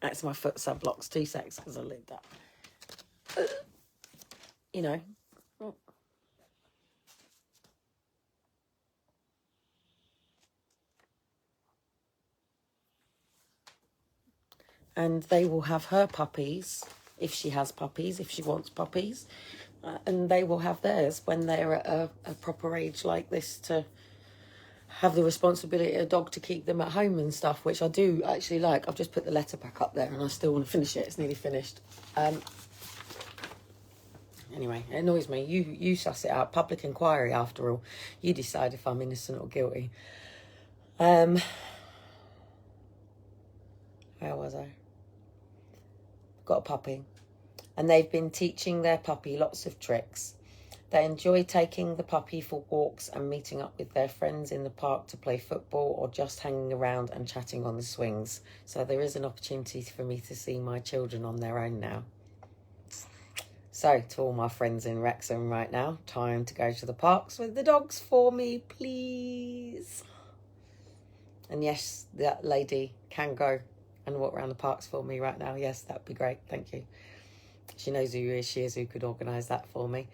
That's my foot sub blocks. 2 seconds because I lived that. You know. And they will have her puppies, if she has puppies, if she wants puppies. And they will have theirs when they're at a proper age like this to have the responsibility of a dog to keep them at home and stuff, which I do actually like. I've just put the letter back up there and I still want to finish it. It's nearly finished. Anyway, it annoys me. You suss it out. Public inquiry, after all. You decide if I'm innocent or guilty. Where was I? Got a puppy. And they've been teaching their puppy lots of tricks. They enjoy taking the puppy for walks and meeting up with their friends in the park to play football or just hanging around and chatting on the swings. So there is an opportunity for me to see my children on their own now. So to all my friends in Wrexham right now, time to go to the parks with the dogs for me, please. And yes, that lady can go and walk around the parks for me right now. Yes, that'd be great. Thank you. She knows who she is, who could organise that for me.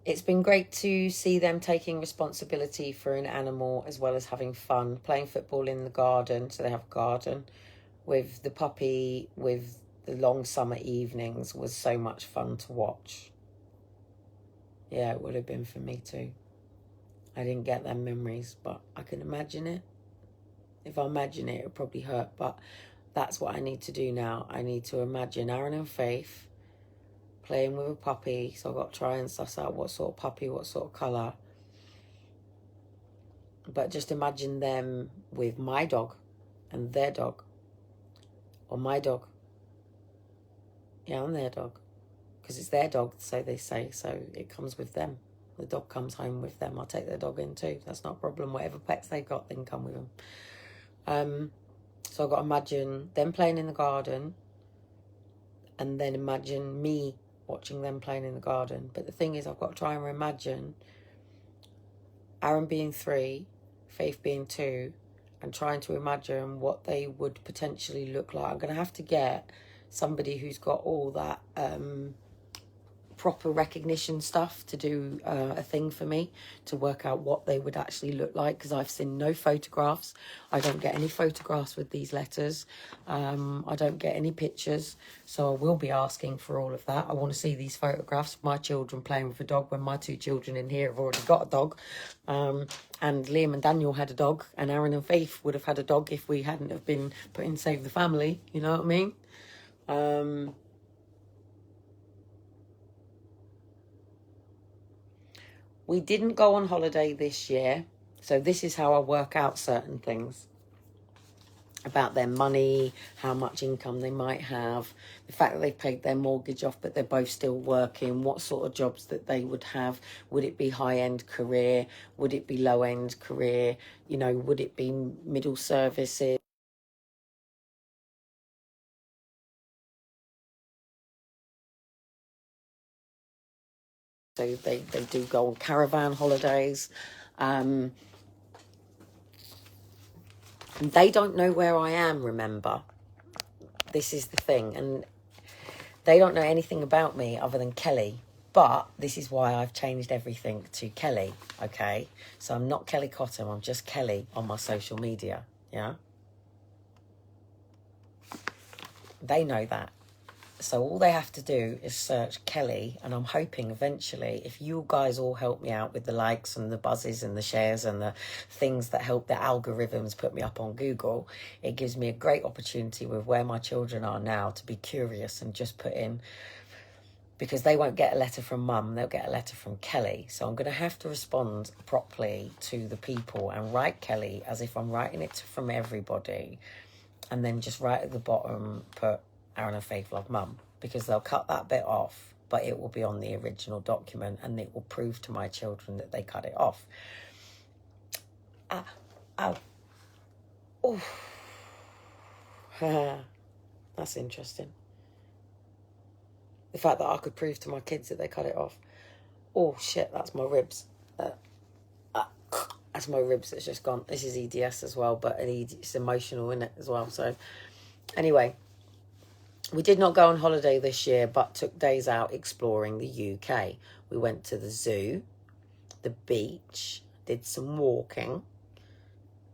It's been great to see them taking responsibility for an animal as well as having fun, playing football in the garden, so they have a garden, with the puppy, with the long summer evenings was so much fun to watch. Yeah, it would have been for me too. I didn't get them memories, but I can imagine it. If I imagine it, it'll probably hurt, but that's what I need to do now. I need to imagine Aaron and Faith playing with a puppy. So I've got to try and suss out what sort of puppy, what sort of colour. But just imagine them with my dog and their dog. Or my dog. Yeah, and their dog. Because it's their dog, so they say. So it comes with them. The dog comes home with them. I'll take their dog in too. That's not a problem. Whatever pets they've got, they can come with them. So I've got to imagine them playing in the garden. And then imagine me watching them playing in the garden. But the thing is, I've got to try and imagine Aaron being 3, Faith being 2, and trying to imagine what they would potentially look like. I'm going to have to get somebody who's got all that proper recognition stuff to do a thing for me to work out what they would actually look like, because I've seen no photographs. I don't get any photographs with these letters. I don't get any pictures, so I will be asking for all of that. I want to see these photographs of my children playing with a dog when my 2 children in here have already got a dog. And Liam and Daniel had a dog, and Aaron and Faith would have had a dog if we hadn't have been put in Save the Family, you know what I mean? We didn't go on holiday this year, so this is how I work out certain things about their money, how much income they might have, the fact that they've paid their mortgage off but they're both still working, what sort of jobs that they would have. Would it be high-end career? Would it be low-end career? You know, would it be middle services? So they do go on caravan holidays. They don't know where I am, remember. This is the thing. And they don't know anything about me other than Kellie. But this is why I've changed everything to Kellie, okay? So I'm not Kellie Cottam, I'm just Kellie on my social media, yeah? They know that. So all they have to do is search Kellie, and I'm hoping eventually, if you guys all help me out with the likes and the buzzes and the shares and the things that help the algorithms put me up on Google, it gives me a great opportunity with where my children are now to be curious and just put in, because they won't get a letter from Mum, they'll get a letter from Kellie. So I'm going to have to respond properly to the people and write Kellie as if I'm writing it from everybody, and then just right at the bottom put Aaron and Faith love Mum, because they'll cut that bit off, but it will be on the original document and it will prove to my children that they cut it off. Oh, that's interesting. The fact that I could prove to my kids that they cut it off. Oh shit, that's my ribs. That's my ribs that's just gone. This is EDS as well, but it's emotional in it as well. So anyway, we did not go on holiday this year, but took days out exploring the UK. We went to the zoo, the beach, did some walking,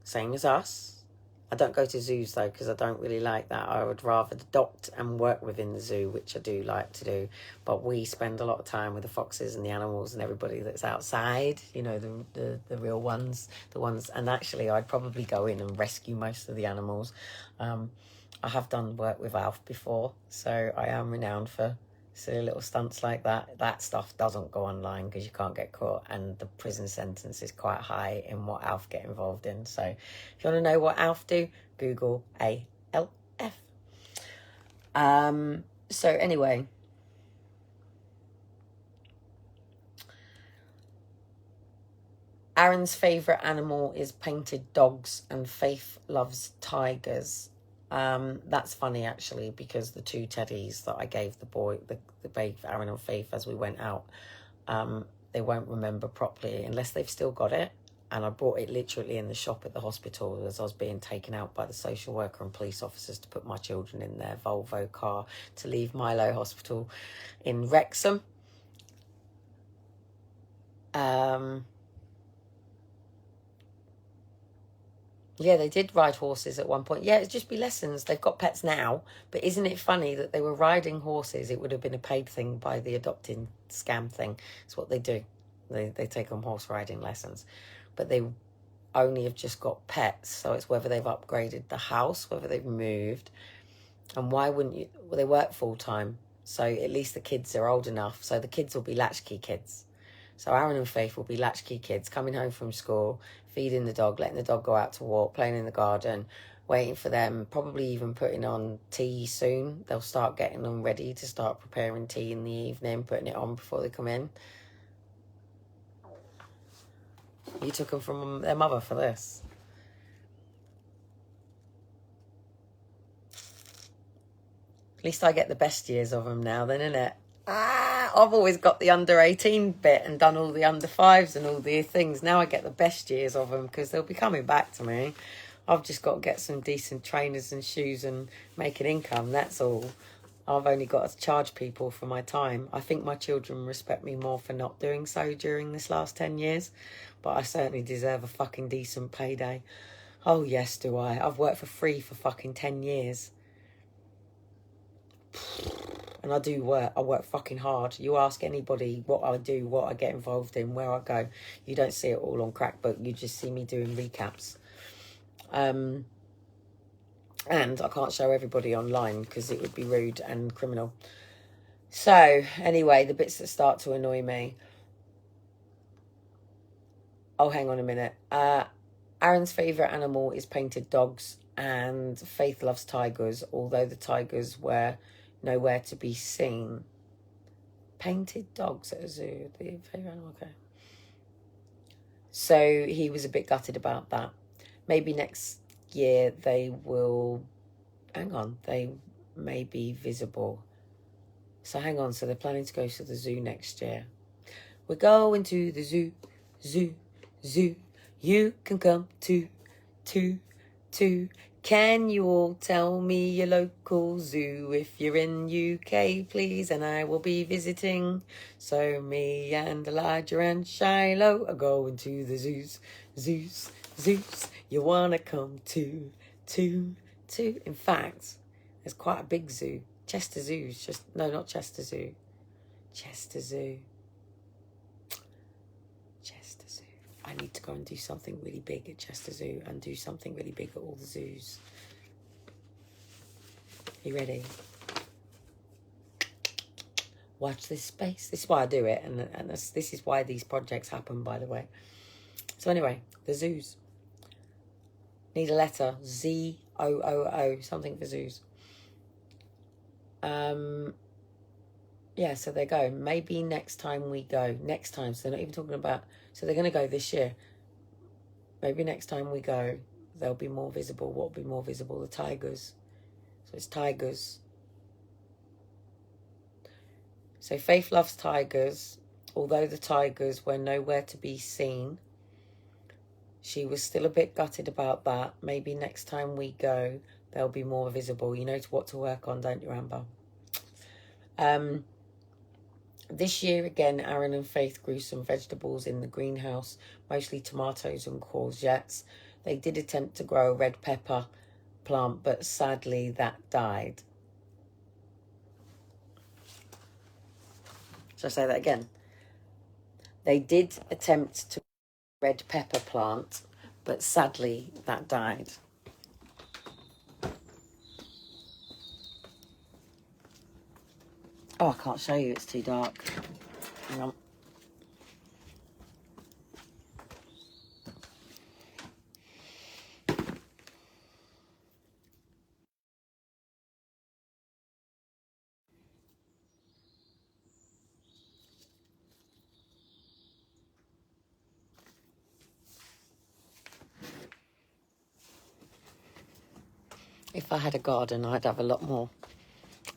same as us, I don't go to zoos though, because I don't really like that. I would rather adopt and work within the zoo, which I do like to do. But we spend a lot of time with the foxes and the animals and everybody that's outside, you know, the real ones, the ones. And actually, I'd probably go in and rescue most of the animals. I have done work with Alf before, so I am renowned for silly little stunts like that. That stuff doesn't go online because you can't get caught, and the prison sentence is quite high in what Alf get involved in. So if you want to know what Alf do, Google ALF. So anyway, Aaron's favourite animal is painted dogs and Faith loves tigers. That's funny actually, because the two teddies that I gave the babe Aaron and Faith as we went out, they won't remember properly unless they've still got it. And I bought it literally in the shop at the hospital as I was being taken out by the social worker and police officers to put my children in their Volvo car to leave Milo Hospital in Wrexham. Yeah, they did ride horses at one point. Yeah, it'd just be lessons. They've got pets now. But isn't it funny that they were riding horses? It would have been a paid thing by the adopting scam thing. It's what they do. They take them horse riding lessons. But they only have just got pets. So it's whether they've upgraded the house, whether they've moved. And why wouldn't you? Well, they work full time. So at least the kids are old enough. So the kids will be latchkey kids. So Aaron and Faith will be latchkey kids coming home from school, feeding the dog, letting the dog go out to walk, playing in the garden, waiting for them, probably even putting on tea soon. They'll start getting them ready to start preparing tea in the evening, putting it on before they come in. You took them from their mother for this. At least I get the best years of them now then, innit? I've always got the under 18 bit and done all the under 5s and all the things. Now I get the best years of them because they'll be coming back to me. I've just got to get some decent trainers and shoes and make an income, that's all. I've only got to charge people for my time. I think my children respect me more for not doing so during this last 10 years, but I certainly deserve a fucking decent payday. Oh yes, do I. I've worked for free for fucking 10 years. And I do work. I work fucking hard. You ask anybody what I do, what I get involved in, where I go. You don't see it all on Crackbook. You just see me doing recaps. And I can't show everybody online because it would be rude and criminal. So, anyway, the bits that start to annoy me. Oh, hang on a minute. Aaron's favourite animal is painted dogs and Faith loves tigers, although the tigers were nowhere to be seen. Painted dogs at a zoo. The favourite animal, okay. So he was a bit gutted about that. Maybe next year they will... Hang on. They may be visible. So hang on. So they're planning to go to the zoo next year. We're going to the zoo. Zoo. Zoo. You can come too. Can you all tell me your local zoo if you're in UK, please? And I will be visiting. So me and Elijah and Shiloh are going to the zoos. Zoos. You want to come too. In fact, there's quite a big zoo. Chester Zoo's just... No, not Chester Zoo. Chester Zoo. I need to go and do something really big at Chester Zoo and do something really big at all the zoos. You ready? Watch this space. This is why I do it, and this is why these projects happen, by the way. So anyway, the zoos. Need a letter. Z-O-O-O. Something for zoos. Yeah, so they go. Maybe next time we go. Next time. So they're not even talking about... So they're going to go this year. Maybe next time we go, they'll be more visible. What will be more visible? The tigers. So it's tigers. So Faith loves tigers. Although the tigers were nowhere to be seen, she was still a bit gutted about that. Maybe next time we go, they'll be more visible. You know what to work on, don't you, Amber? This year, again, Aaron and Faith grew some vegetables in the greenhouse, mostly tomatoes and courgettes. They did attempt to grow a red pepper, plant, but sadly that died. Shall I say that again? They did attempt to red pepper plant, but sadly that died. Oh, I can't show you, it's too dark. Hang on. If I had a garden, I'd have a lot more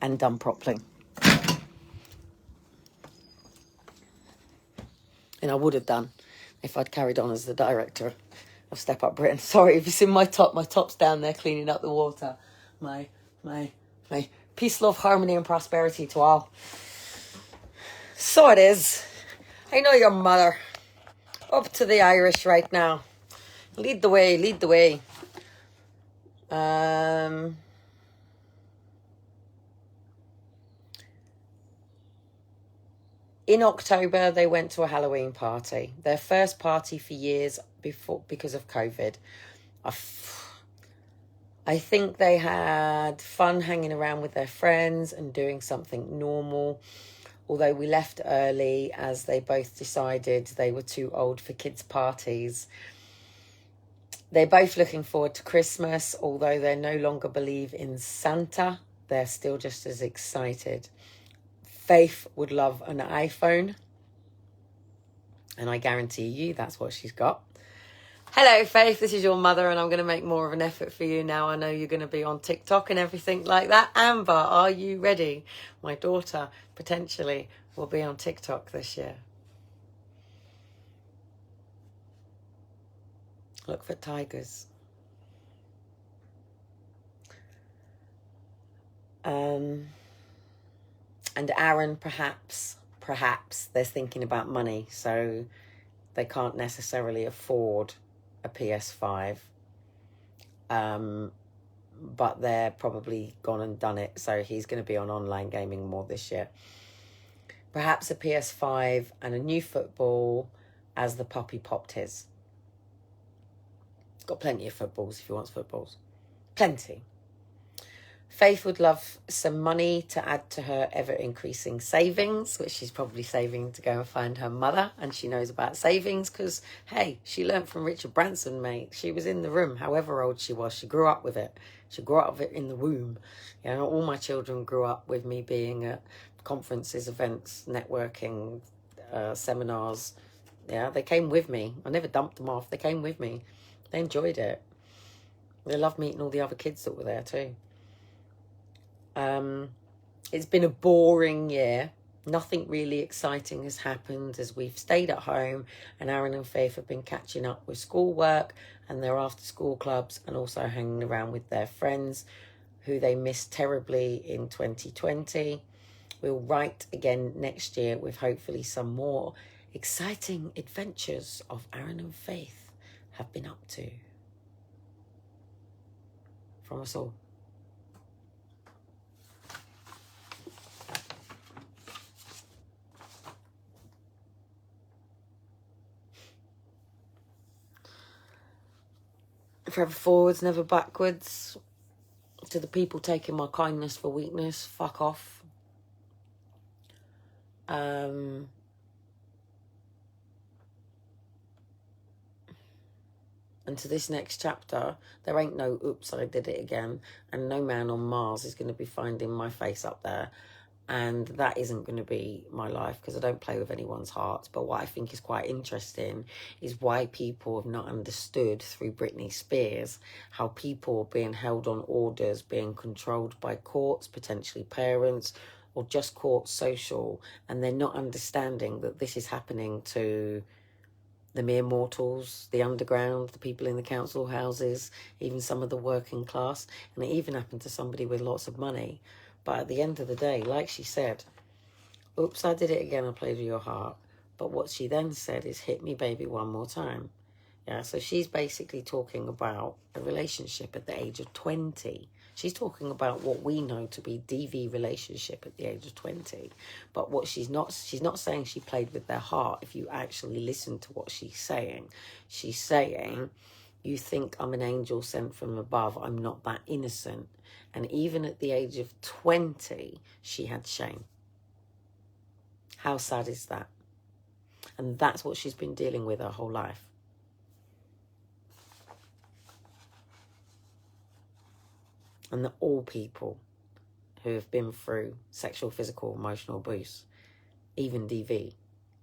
and done properly. And I would have done if I'd carried on as the director of Step Up Britain. Sorry if it's in my top's down there cleaning up the water. My peace, love, harmony and prosperity to all. So it is. I know your mother. Up to the Irish right now. Lead the way, lead the way. In October, they went to a Halloween party. Their first party for years because of COVID. I think they had fun hanging around with their friends and doing something normal. Although we left early as they both decided they were too old for kids' parties. They're both looking forward to Christmas, although they no longer believe in Santa. They're still just as excited. Faith would love an iPhone. And I guarantee you that's what she's got. Hello, Faith. This is your mother, and I'm going to make more of an effort for you now. I know you're going to be on TikTok and everything like that. Amber, are you ready? My daughter, potentially, will be on TikTok this year. Look for tigers. And Aaron, perhaps they're thinking about money, so they can't necessarily afford a PS5. But they're probably gone and done it, so he's going to be on online gaming more this year. Perhaps a PS5 and a new football as the puppy popped his. Got plenty of footballs if he wants footballs. Plenty. Faith would love some money to add to her ever-increasing savings, which she's probably saving to go and find her mother, and she knows about savings because, hey, she learnt from Richard Branson, mate. She was in the room, however old she was. She grew up with it. She grew up with it in the womb. You know, all my children grew up with me being at conferences, events, networking, seminars. Yeah, they came with me. I never dumped them off. They came with me. They enjoyed it. They loved meeting all the other kids that were there too. It's been a boring year. Nothing really exciting has happened as we've stayed at home, and Aaron and Faith have been catching up with schoolwork and their after school clubs, and also hanging around with their friends who they missed terribly in 2020. We'll write again next year with hopefully some more exciting adventures of Aaron and Faith have been up to. From us all. Forever forwards, never backwards. To the people taking my kindness for weakness, fuck off. And to this next chapter, there ain't no oops, I did it again, and no man on Mars is going to be finding my face up there. And that isn't going to be my life because I don't play with anyone's hearts. But what I think is quite interesting is why people have not understood through Britney Spears how people are being held on orders, being controlled by courts, potentially parents, or just court social. And they're not understanding that this is happening to the mere mortals, the underground, the people in the council houses, even some of the working class. And it even happened to somebody with lots of money. But at the end of the day, like she said, oops, I did it again, I played with your heart. But what she then said is, hit me, baby, one more time. Yeah, so she's basically talking about a relationship at the age of 20. She's talking about what we know to be DV relationship at the age of 20. But what she's not saying she played with their heart. If you actually listen to what she's saying, you think I'm an angel sent from above. I'm not that innocent. And even at the age of 20, she had shame. How sad is that? And that's what she's been dealing with her whole life. And that all people who have been through sexual, physical, emotional abuse, even DV,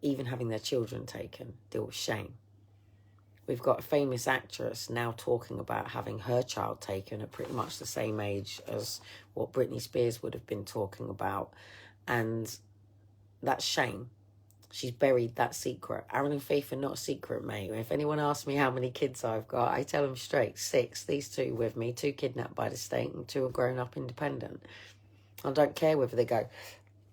even having their children taken, deal with shame. We've got a famous actress now talking about having her child taken at pretty much the same age as what Britney Spears would have been talking about. And that's shame. She's buried that secret. Aaron and Faith are not a secret, mate. If anyone asks me how many kids I've got, I tell them straight, 6. These 2 with me, 2 kidnapped by the state and 2 are grown up independent. I don't care whether they go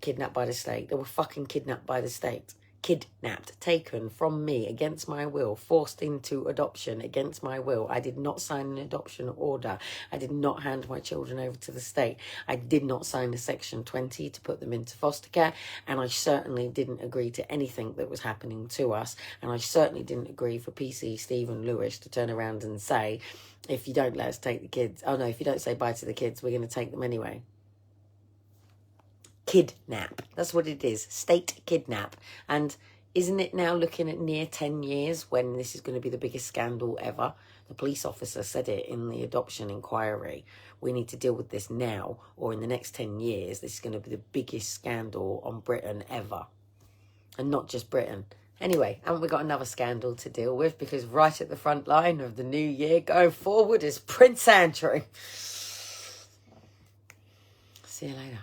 kidnapped by the state. They were fucking kidnapped by the state. Kidnapped, taken from me against my will, forced into adoption against my will. I did not sign an adoption order. I did not hand my children over to the state. I did not sign a Section 20 to put them into foster care. And I certainly didn't agree to anything that was happening to us. And I certainly didn't agree for PC Stephen Lewis to turn around and say, if you don't let us take the kids, oh no, if you don't say bye to the kids, we're going to take them anyway. Kidnap. That's what it is. State kidnap. And isn't it now looking at near 10 years when this is going to be the biggest scandal ever? The police officer said it in the adoption inquiry. We need to deal with this now, or in the next 10 years, this is going to be the biggest scandal on Britain ever. And not just Britain. Anyway, haven't we got another scandal to deal with? Because right at the front line of the new year going forward is Prince Andrew. See you later.